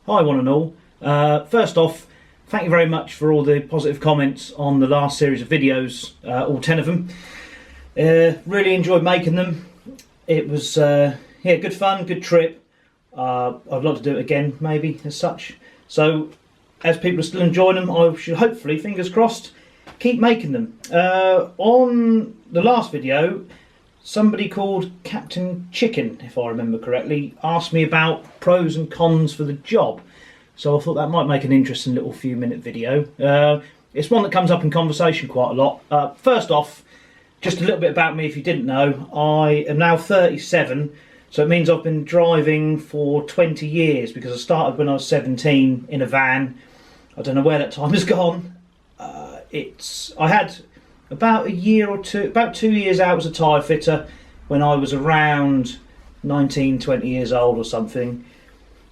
Hi one and all. First off, thank you very much for all the positive comments on the last series of videos, all 10 of them. Really enjoyed making them. It was good fun, good trip. I'd like to do it again maybe as such. So as people are still enjoying them, I should hopefully, fingers crossed, keep making them. On the last video, somebody called Captain Chicken, if I remember correctly, asked me about pros and cons for the job. So I thought that might make an interesting little few-minute video. It's one that comes up in conversation quite a lot. First off, just a little bit about me if you didn't know. I am now 37, so it means I've been driving for 20 years because I started when I was 17 in a van. I don't know where that time has gone. I had about a year or two, about 2 years out as a tyre fitter when I was around 19, 20 years old or something.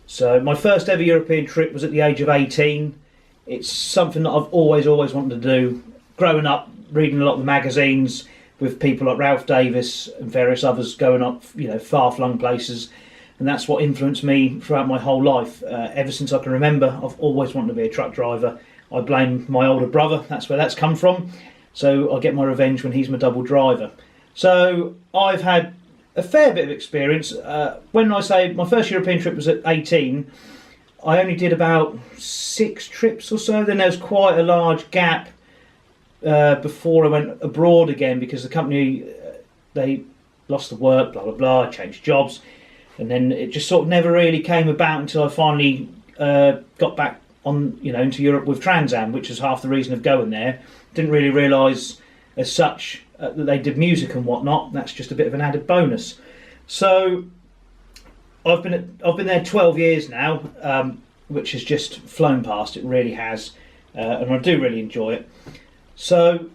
So my first ever European trip was at the age of 18. It's something that I've always wanted to do. Growing up, reading a lot of the magazines with people like Ralph Davis and various others going up, far-flung places. And that's what influenced me throughout my whole life. Ever since I can remember, I've always wanted to be a truck driver. I blame my older brother, that's where that's come from. So I get my revenge when he's my double driver. So I've had a fair bit of experience. When I say my first European trip was at 18, I only did about 6 trips or so. Then there was quite a large gap before I went abroad again because the company, they lost the work, blah, blah, blah, I changed jobs. And then it just sort of never really came about until I finally got back on, into Europe with Trans Am, which is half the reason of going there. Didn't really realise as such that they did music and whatnot. That's just a bit of an added bonus. So I've been there 12 years now, which has just flown past. It really has, and I do really enjoy it. So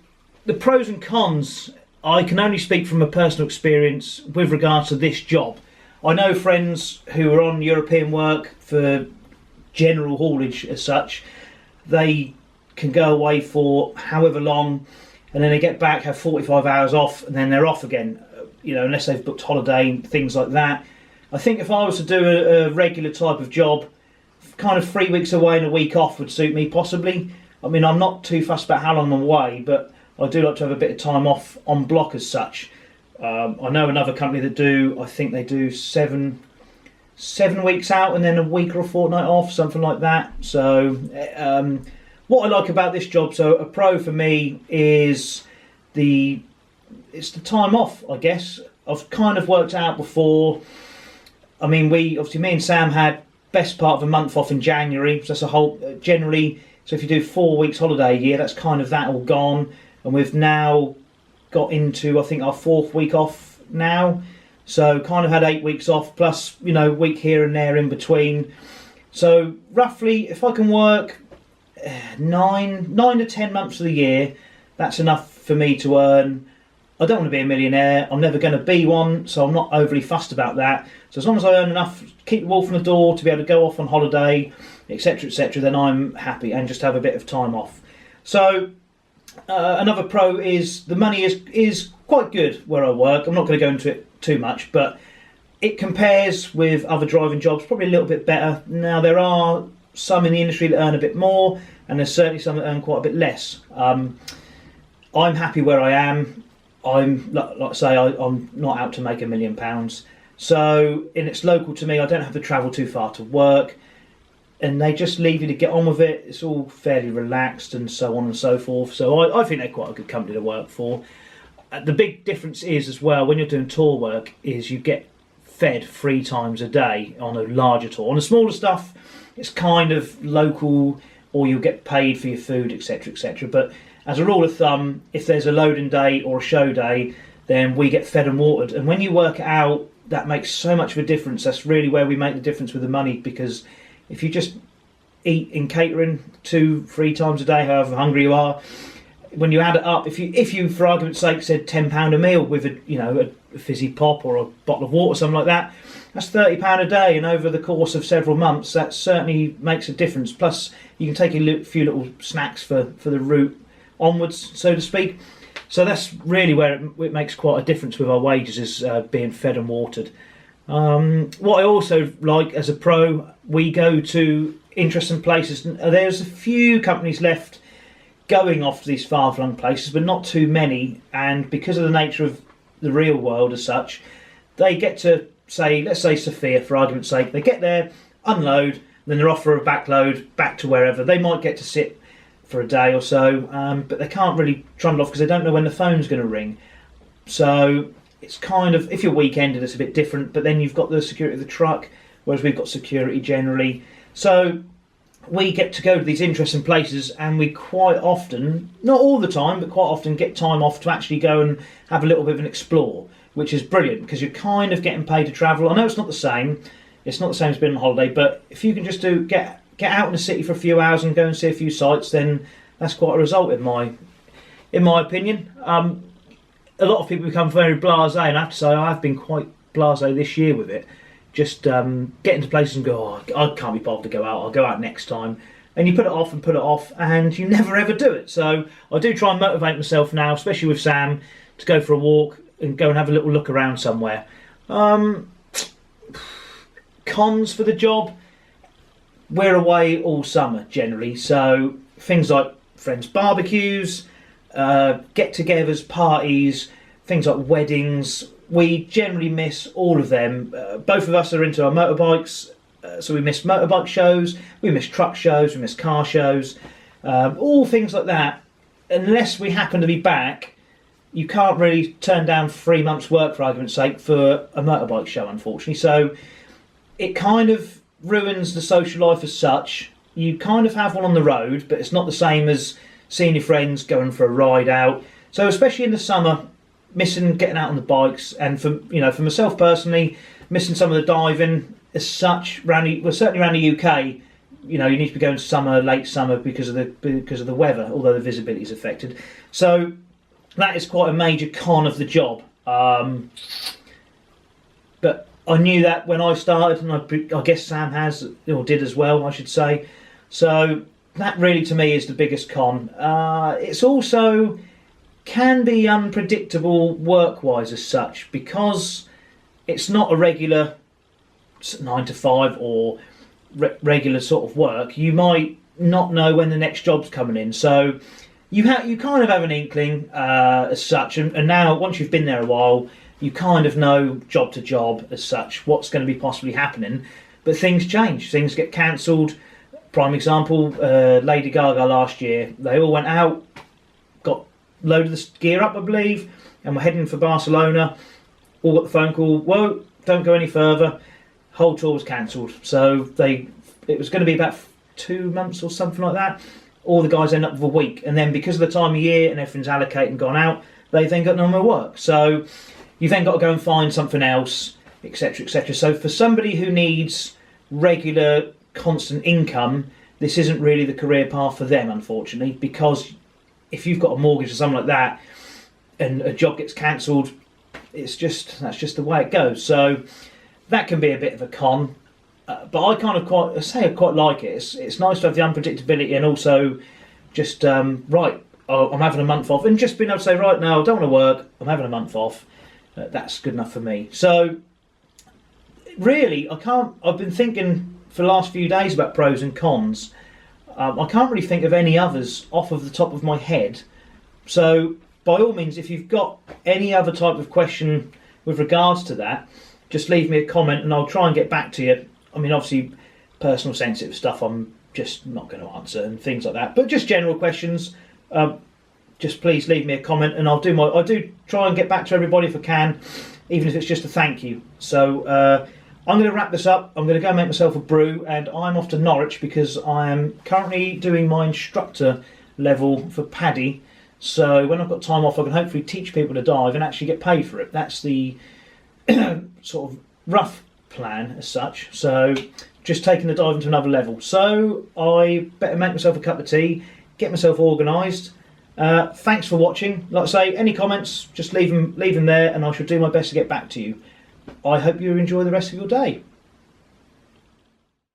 the pros and cons, I can only speak from a personal experience with regards to this job. I know friends who are on European work for general haulage as such. They can go away for however long and then they get back, have 45 hours off, and then they're off again, unless they've booked holiday and things like that. I think if I was to do a regular type of job, kind of 3 weeks away and a week off would suit me possibly. I mean, I'm not too fussed about how long I'm away, but I do like to have a bit of time off on block as such. I know another company that I think they do 7 weeks out and then a week or a fortnight off, something like that. So what I like about this job, so a pro for me is it's the time off, I guess. I've kind of worked out before. I mean, me and Sam had best part of a month off in January. So that's a whole, generally, so if you do 4 weeks holiday a year, that's kind of that all gone. And we've now got into, I think, our 4th week off now. So kind of had 8 weeks off, plus, week here and there in between. So roughly, if I can work 9 to 10 months of the year, that's enough for me to earn. I don't want to be a millionaire. I'm never going to be one, so I'm not overly fussed about that. So as long as I earn enough, keep the wall from the door to be able to go off on holiday, etc., etc., then I'm happy and just have a bit of time off. So another pro is the money is quite good where I work. I'm not going to go into it too much, but it compares with other driving jobs, probably a little bit better. Now, there are some in the industry that earn a bit more, and there's certainly some that earn quite a bit less. I'm happy where I am. I'm not out to make £1 million. So, and it's local to me. I don't have to travel too far to work, and they just leave you to get on with it. It's all fairly relaxed and so on and so forth. So I think they're quite a good company to work for. The big difference is as well, when you're doing tour work, is you get fed 3 times a day on a larger tour. On the smaller stuff, it's kind of local, or you'll get paid for your food, etc., etc. But as a rule of thumb, if there's a loading day or a show day, then we get fed and watered. And when you work it out, that makes so much of a difference. That's really where we make the difference with the money, because if you just eat in catering 2-3 times a day, however hungry you are, when you add it up, if you for argument's sake said £10 a meal with a fizzy pop or a bottle of water or something like that, that's £30 a day, and over the course of several months that certainly makes a difference. Plus you can take a few little snacks for the route onwards, so to speak. So that's really where it makes quite a difference with our wages, is being fed and watered. What I also like as a pro, we go to interesting places. There's a few companies left going off to these far-flung places, but not too many. And because of the nature of the real world as such, they get to say, let's say Sofia, for argument's sake, they get there, unload, then they're off for a backload back to wherever. They might get to sit for a day or so, but they can't really trundle off because they don't know when the phone's going to ring. So it's kind of, if you're weekended, it's a bit different, but then you've got the security of the truck, whereas we've got security generally. So we get to go to these interesting places, and we quite often, not all the time, but quite often get time off to actually go and have a little bit of an explore, which is brilliant because you're kind of getting paid to travel. I know it's not the same. It's not the same as being on holiday, but if you can just get out in the city for a few hours and go and see a few sites, then that's quite a result in my opinion. A lot of people become very blasé, and I have to say I've been quite blasé this year with it. Just get into places and go, oh, I can't be bothered to go out, I'll go out next time. And you put it off and put it off, and you never ever do it. So I do try and motivate myself now, especially with Sam, to go for a walk and go and have a little look around somewhere. Cons for the job, we're away all summer generally, so things like friends' barbecues, get-togethers, parties, things like weddings, we generally miss all of them. Both of us are into our motorbikes, so we miss motorbike shows, we miss truck shows, we miss car shows, all things like that. Unless we happen to be back, you can't really turn down 3 months' work, for argument's sake, for a motorbike show, unfortunately. So it kind of ruins the social life as such. You kind of have one on the road, but it's not the same as seeing your friends, going for a ride out. So especially in the summer, missing getting out on the bikes, and for myself personally, missing some of the diving as such. Certainly around the UK, you need to be going summer, late summer because of the weather, although the visibility is affected. So that is quite a major con of the job. But I knew that when I started, and I guess Sam has, or did as well, I should say. So that really, to me, is the biggest con. It's also can be unpredictable work-wise as such, because it's not a regular 9 to 5 or regular sort of work. You might not know when the next job's coming in, so you kind of have an inkling as such, and now once you've been there a while, you kind of know job to job as such what's going to be possibly happening. But things change, things get cancelled. Prime example, Lady Gaga last year, they all went out, got loaded the gear up, I believe, and were heading for Barcelona. All got the phone call, whoa, don't go any further. Whole tour was cancelled. So it was going to be about 2 months or something like that. All the guys end up with a week, and then because of the time of year and everything's allocated and gone out, they then got no more work. So you've then got to go and find something else, etc., etc. So for somebody who needs regular, constant income, this isn't really the career path for them, unfortunately, because if you've got a mortgage or something like that and a job gets cancelled, that's just the way it goes. So that can be a bit of a con, but I kind of quite like it. It's nice to have the unpredictability, and also just right, I'm having a month off, and just being able to say, right now I don't want to work, I'm having a month off. That's good enough for me. So really, I've been thinking for the last few days about pros and cons. I can't really think of any others off of the top of my head. So by all means, if you've got any other type of question with regards to that, just leave me a comment and I'll try and get back to you. I mean, obviously, personal sensitive stuff I'm just not going to answer and things like that. But just general questions, just please leave me a comment and I do try and get back to everybody if I can, even if it's just a thank you. So I'm going to wrap this up. I'm going to go make myself a brew, and I'm off to Norwich because I am currently doing my instructor level for Paddy. So when I've got time off, I can hopefully teach people to dive and actually get paid for it. That's the sort of rough plan as such. So just taking the diving to another level. So I better make myself a cup of tea, get myself organised. Thanks for watching. Like I say, any comments, just leave them there, and I shall do my best to get back to you. I hope you enjoy the rest of your day.